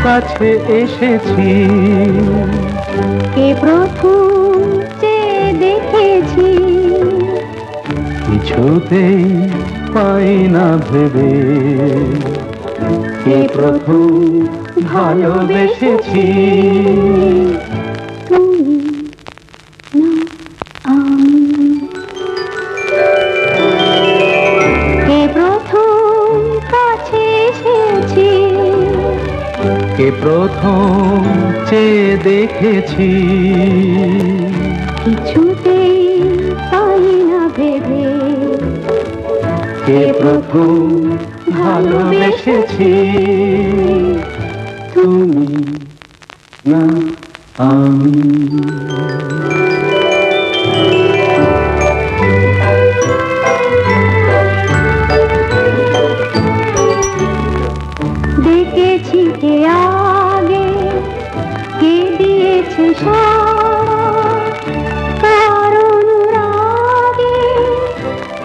কাছে এসেছি, কে প্রথম চেয়ে দেখেছি, কিছুতেই পাই না ভেবে, কে প্রথম ভালোবেসেছি। তুমি না আমি। কে প্রথম কাছে এসেছি, কে প্রথম চেয়ে দেখেছি, কিছুতেই পাই না ভেবে, কে প্রথম ভালোবেসেছি। তুমি না আমি। দেখেছি কে আগে, কে দিয়েছে কার অনুরাগে,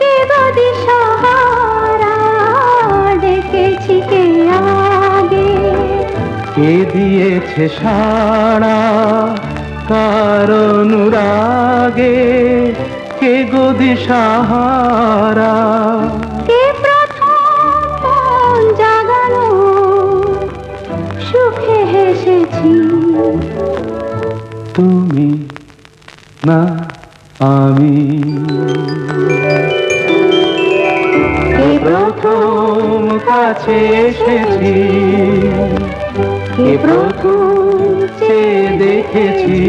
কে বা দিশাহারা। দেখেছি কে আগে, কে দিয়েছে সাড়া কার অনুরাগে, কে গো দিশাহারা। কে প্রথম মন জাগানো, সুখে হেসেছি। তুমি না আমি। কে প্রথম কাছে এসেছি, কে প্রথম চেয়ে দেখেছি,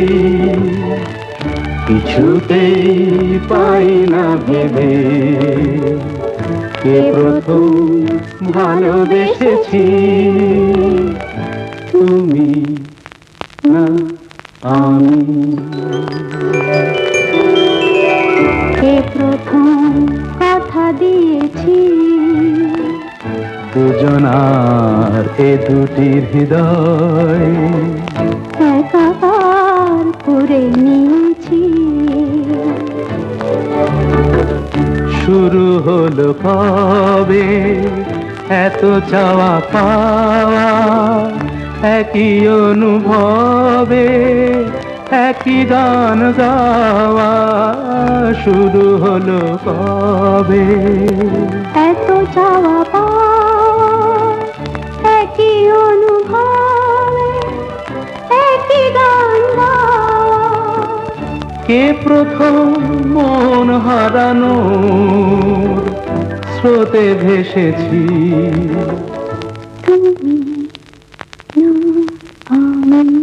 কিছুতেই পাই না ভেবে, কে প্রথম ভালোবেসেছি। তুমি না আমি। কে প্রথম কথা দিয়েছি, দুজনার এ দুটির হৃদয় একাকার করে নিয়েছি। শুরু হলো কবে এত চাওয়া পাওয়া, একই অনুভবে একই গান গাওয়া। শুরু হলো কবে এত চাওয়া পাওয়া, একই অনুভবে একই গান গাওয়া। কে প্রথম মন হারানোর স্রোতে ভেসেছি। তুমি না আমি।